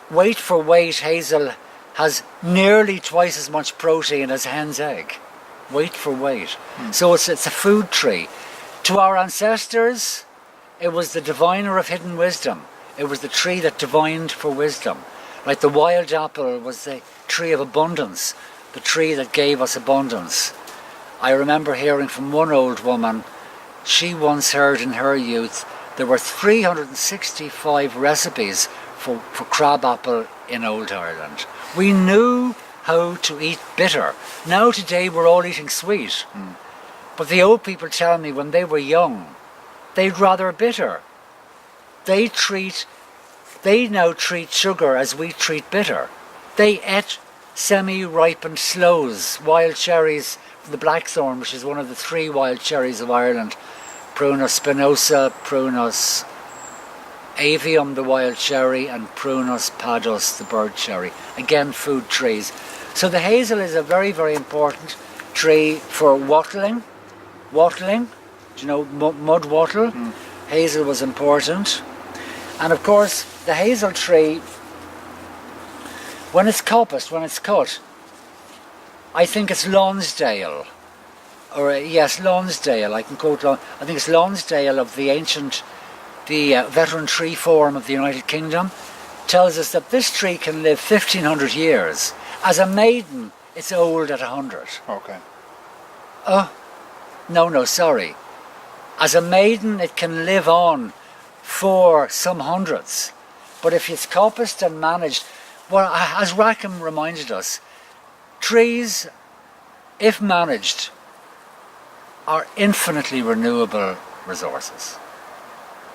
Weight for weight, hazel has nearly twice as much protein as a hen's egg. Weight for weight. So it's a food tree. To our ancestors, it was the diviner of hidden wisdom. It was the tree that divined for wisdom. Like the wild apple was the tree of abundance, the tree that gave us abundance. I remember hearing from one old woman, she once heard in her youth there were 365 recipes for crab apple in old Ireland. We knew how to eat bitter. Now today we're all eating sweet. But the old people tell me when they were young, they'd rather bitter. They now treat sugar as we treat bitter. They ate semi-ripened sloes, wild cherries from the blackthorn, which is one of the 3 wild cherries of Ireland. Prunus spinosa, Prunus avium, the wild cherry, and Prunus padus, the bird cherry. Again, food trees. So the hazel is a very, very important tree for wattling. Wattling, do you know, mud wattle? Hazel was important. And of course, the hazel tree, when it's coppiced, when it's cut, I think it's Lonsdale. Or yes, Lonsdale, I can quote, I think it's Lonsdale of the ancient, the veteran tree forum of the United Kingdom, tells us that this tree can live 1,500 years. As a maiden, it's old at 100. Okay. Oh, no, sorry. As a maiden, it can live on for some hundreds. But if it's coppiced and managed, well, as Rackham reminded us, trees, if managed, are infinitely renewable resources.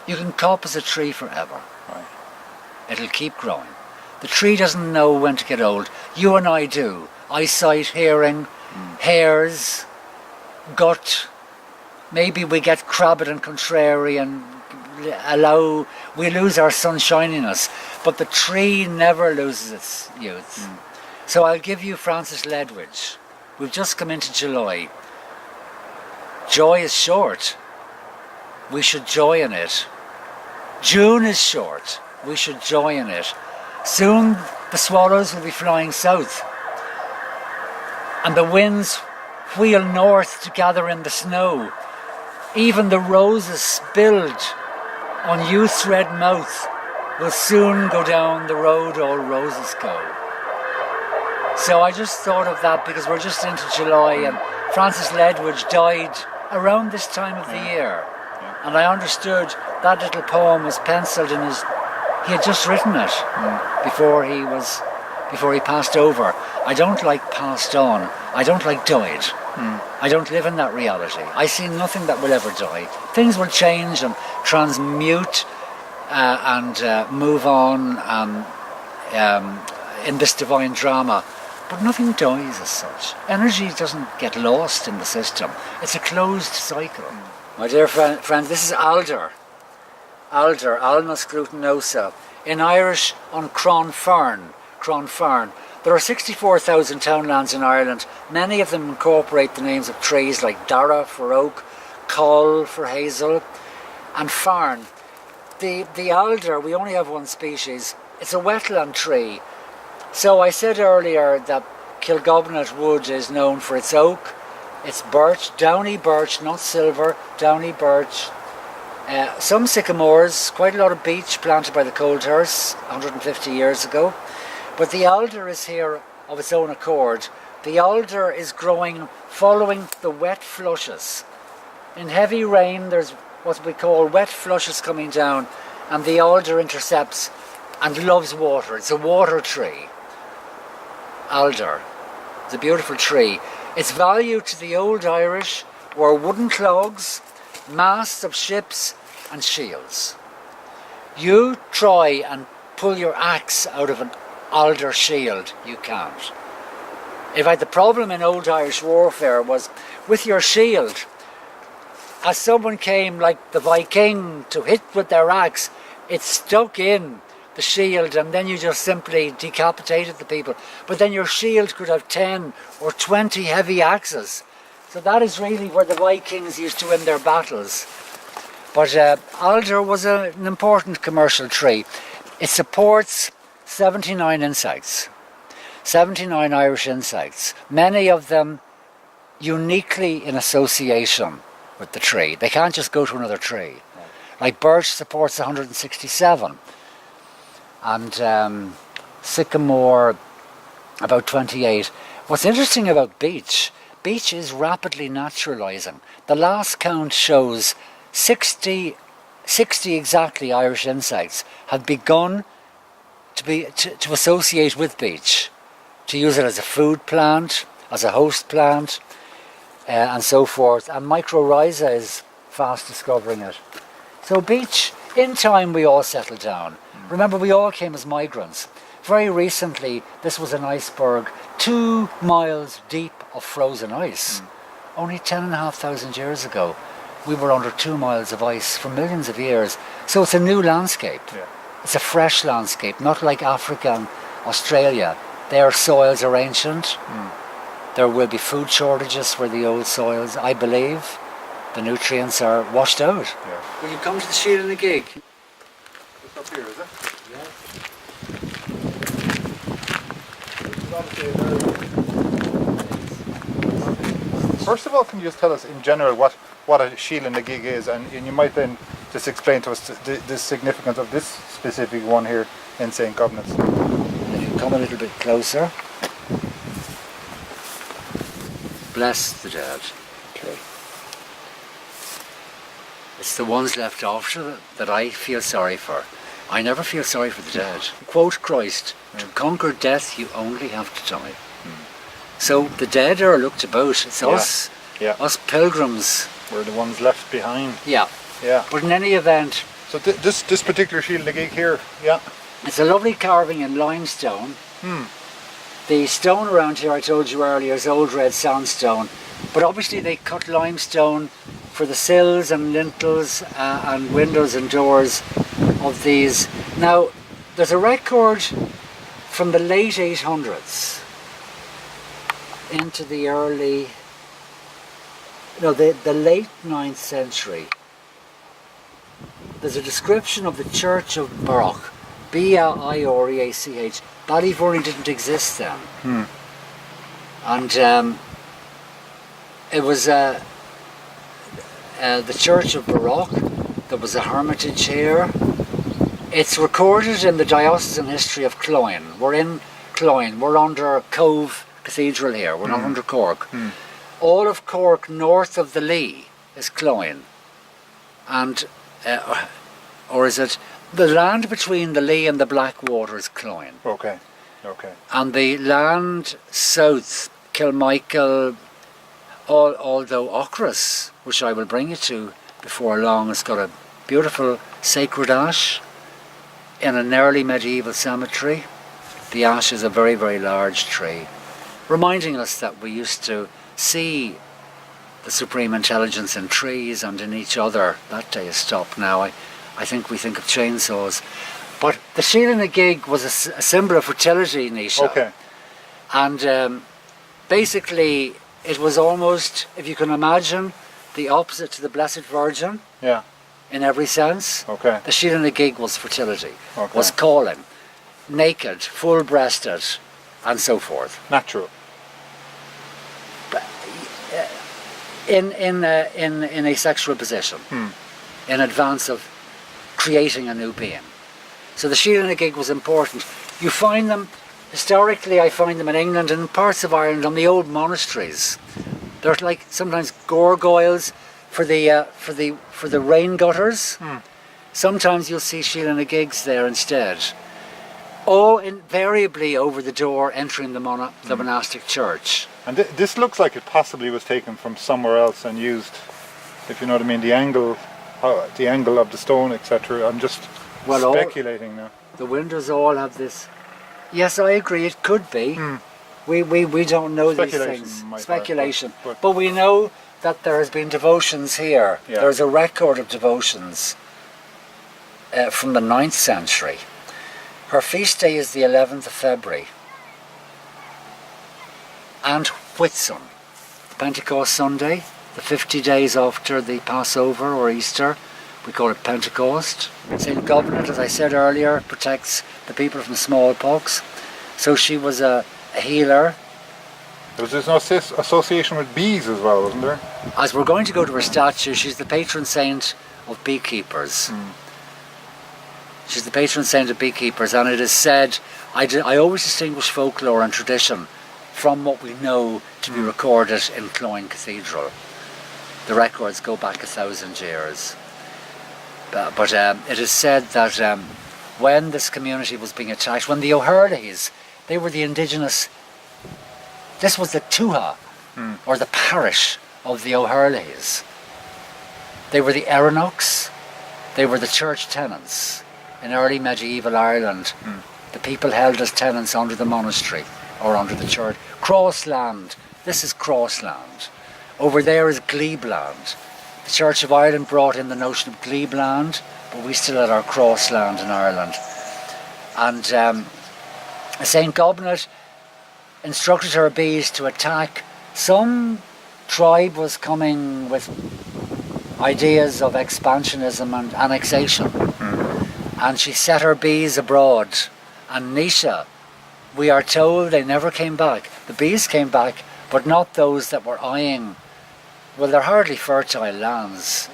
You can coppice a tree forever. Right. It'll keep growing. The tree doesn't know when to get old. You and I do. Eyesight, hearing, hairs, gut. Maybe we get crabbed and contrary and we lose our sunshininess, but the tree never loses its youth. So I'll give you Francis Ledwidge. We've just come into July. Joy is short. We should joy in it. June is short. We should joy in it. Soon the swallows will be flying south, and the winds wheel north to gather in the snow. Even the roses spilled on youth's red mouth will soon go down the road all roses go. So I just thought of that because we're just into July, and Francis Ledwidge died around this time of the year. And I understood that little poem was penciled in he had just written it before he passed over. I don't like passed on. I don't like died. I don't live in that reality. I see nothing that will ever die. Things will change and transmute and move on in this divine drama. But nothing dies as such. Energy doesn't get lost in the system. It's a closed cycle. My dear friend, this is alder. Alder, Alma scrutinosa. In Irish, on Cronfern. There are 64,000 townlands in Ireland. Many of them incorporate the names of trees like Dara for oak, Coll for hazel, and Fern. The alder, we only have one species. It's a wetland tree. So I said earlier that Gobnait wood is known for its oak, its birch, downy birch, not silver, downy birch. Some sycamores, quite a lot of beech planted by the Coulters 150 years ago. But the alder is here of its own accord. The alder is growing following the wet flushes. In heavy rain, there's what we call wet flushes coming down, and the alder intercepts and loves water. It's a water tree. Alder. It's a beautiful tree. Its value to the old Irish were wooden clogs, masts of ships and shields. You try and pull your axe out of an alder shield, you can't. In fact, the problem in Old Irish warfare was with your shield, as someone came like the Viking to hit with their axe, it stuck in the shield and then you just simply decapitated the people. But then your shield could have 10 or 20 heavy axes. So that is really where the Vikings used to win their battles. But alder was an important commercial tree. It supports 79 insects, 79 Irish insects, many of them uniquely in association with the tree. They can't just go to another tree. Like birch supports 167 and sycamore about 28. What's interesting about beech is rapidly naturalising. The last count shows 60 exactly Irish insects have begun to associate with beech, to use it as a food plant, as a host plant, and so forth. And mycorrhiza is fast discovering it. So beech, in time we all settled down. Remember, we all came as migrants. Very recently, this was an iceberg 2 miles deep of frozen ice. Only 10,500 years ago, we were under 2 miles of ice for millions of years. So it's a new landscape. Yeah. It's a fresh landscape, not like Africa and Australia. Their soils are ancient. There will be food shortages for the old soils, I believe. The nutrients are washed out. Yeah. Will you come to the Shield and the Gig? It's up here, is it? Yeah. First of all, can you just tell us in general what a Shield and a Gig is, and you might then just explain to us the significance of this specific one here in St. Gobnait. If you come a little bit closer. Bless the dead. Okay. It's the ones left after that I feel sorry for. I never feel sorry for the dead. Quote Christ, to conquer death you only have to die. So the dead are looked about. It's us pilgrims. We're the ones left behind. Yeah. Yeah. But in any event... So this particular Shield and the Gig here, yeah. It's a lovely carving in limestone. The stone around here, I told you earlier, is old red sandstone. But obviously they cut limestone for the sills and lintels and windows and doors of these. Now, there's a record from the late 800s into the early, the late 9th century. There's a description of the Church of Baruch, B-I-R-E-A-C-H. Ballyvourney didn't exist then. And it was the Church of Baruch. There was a hermitage here. It's recorded in the diocesan history of Cloyne. We're in Cloyne. We're under Cove Cathedral here. We're not under Cork. All of Cork north of the Lee is Cloyne. And, or is it... The land between the Lee and the Blackwater is Cloyne. Okay. And the land south, Kilmichael, although Ochras, which I will bring you to before long, has got a beautiful sacred ash in an early medieval cemetery. The ash is a very, very large tree, reminding us that we used to see the supreme intelligence in trees and in each other. That day has stopped now. I think we think of chainsaws. But the Shield and the Gig was a symbol of fertility, Nisha. Okay. And basically it was almost, if you can imagine, the opposite to the Blessed Virgin. Yeah. In every sense. Okay. The Shield and the Gig was fertility. Okay. Was calling. Naked, full-breasted, and so forth. Natural. But, in a sexual position. In advance of creating a new being. So the Shield and the Gig was important. You find them, historically I find them in England and in parts of Ireland on the old monasteries. They're like sometimes gargoyles for the rain gutters. Sometimes you'll see Shield and the Gigs there instead. Or invariably over the door entering the monastic church. And this looks like it possibly was taken from somewhere else and used, if you know what I mean, the angle of the stone, etc. I'm just speculating now. The windows all have this Yes, I agree. It could be. We don't know these Speculation things. might Speculation. but- But we know that there has been devotions here. Yeah. There's a record of devotions from the 9th century. Her feast day is the 11th of February. And Whitsun, Pentecost Sunday, the 50 days after the Passover or Easter. We call it Pentecost. St. Gobnait, as I said earlier, protects the people from smallpox. So she was a healer. There was no association with bees as well, wasn't there? As we're going to go to her statue, she's the patron saint of beekeepers. She's the patron saint of beekeepers, and it is said, I always distinguish folklore and tradition from what we know to be recorded in Cloyne Cathedral. The records go back 1,000 years. But it is said that when this community was being attacked, when the O'Hurleys, they were the indigenous, this was the Tuatha, or the parish of the O'Hurleys. They were the Erenocks, they were the church tenants. In early medieval Ireland, the people held as tenants under the monastery or under the church. Crossland, this is Crossland. Over there is Glebeland. The Church of Ireland brought in the notion of Glebeland, but we still had our Crossland in Ireland. And St. Gobnait instructed her bees to attack. Some tribe was coming with ideas of expansionism and annexation. And she set her bees abroad. And Nisha, we are told they never came back. The bees came back, but not those that were eyeing. Well, they're hardly fertile lands.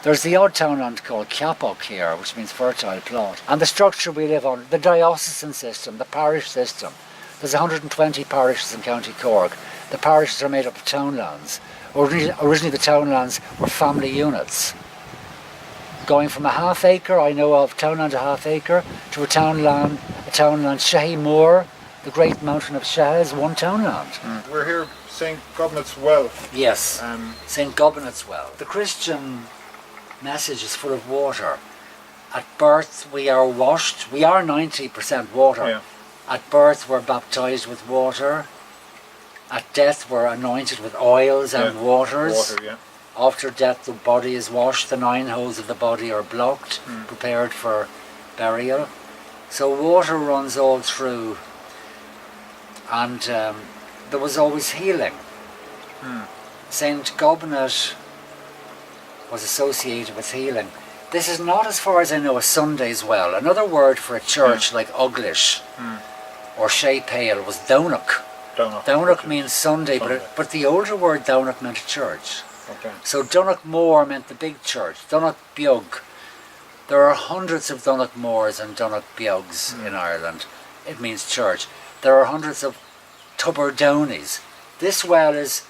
There's the odd townland called Capock here, which means fertile plot. And the structure we live on, the diocesan system, the parish system. There's 120 parishes in County Cork. The parishes are made up of townlands. Originally the townlands were family units. Going from a half acre, I know of townland a half acre, to a townland, Shehy Moor, the great mountain of Shehy is one townland. We're here, St. Gobnait's Well. Yes, St. Gobnait's Well. The Christian message is full of water. At birth we are washed, we are 90% water. Yeah. At birth we're baptized with water. At death we're anointed with oils and waters. Water, yeah. After death the body is washed, the 9 holes of the body are blocked, prepared for burial. So water runs all through, and there was always healing. St. Gobnait was associated with healing. This is not, as far as I know, a Sunday's Well. Another word for a church like Uglish or Shea Pale was Donach. Donach means Sunday, but the older word Donach meant a church. Okay. So Donach Moor meant the big church, Donach Beag. There are hundreds of Donach Moors and Donach Beags in Ireland. It means church. There are hundreds of Tubberdownies. This well is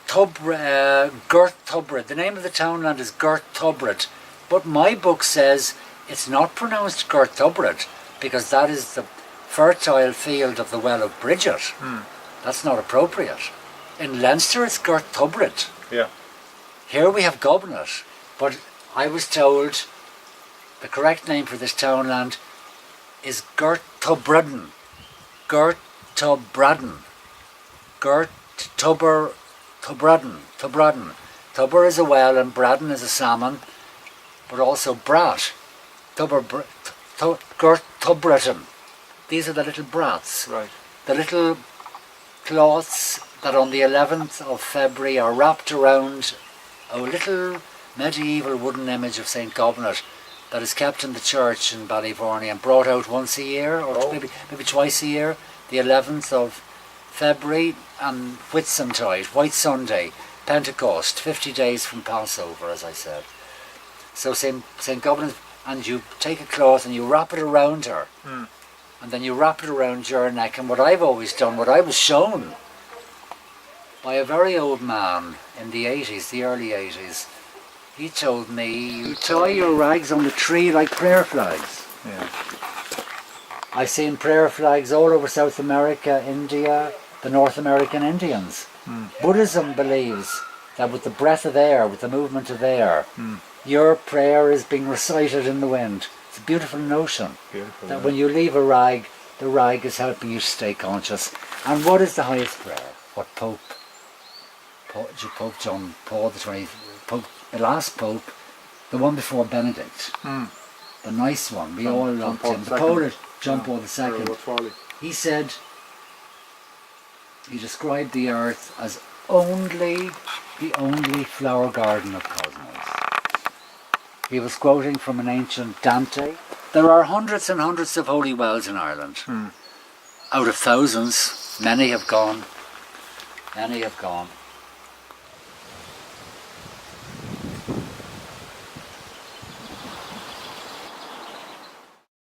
Gurt Tubred. The name of the townland is Gurt Tubred. But my book says it's not pronounced Gurt Tubred because that is the fertile field of the Well of Bridget. That's not appropriate. In Leinster it's Gurt Tubred. Yeah. Here we have Gobnait, but I was told the correct name for this townland is Gurt Tubredden. Gurt Tubradden. Gurt Tubradden. Tubber is a well and Braddon is a salmon, but also brat. Gurt Tubredden. These are the little brats. Right. The little cloths that on the 11th of February are wrapped around a little medieval wooden image of St. Gobnait that is kept in the church in Ballyvourney and brought out once a year, or maybe twice a year, the 11th of February and Whitsuntide, White Sunday, Pentecost, 50 days from Passover, as I said. So St. Gobnait, and you take a cloth and you wrap it around her, and then you wrap it around your neck. And what I've always done, what I was shown by a very old man in the 80s, the early 80s, he told me, you tie your rags on the tree like prayer flags. Yeah. I've seen prayer flags all over South America, India, the North American Indians. Buddhism believes that with the breath of air, with the movement of air, your prayer is being recited in the wind. It's a beautiful notion. Beautiful. That Yeah. when you leave a rag, the rag is helping you stay conscious. And what is the highest prayer? What Pope John Paul the 20th, the last Pope, the one before Benedict, the nice one, we all loved him, the Polish John Paul II. He said, he described the earth as the only flower garden of cosmos. He was quoting from an ancient Dante. There are hundreds and hundreds of holy wells in Ireland. Out of thousands, many have gone. Many have gone.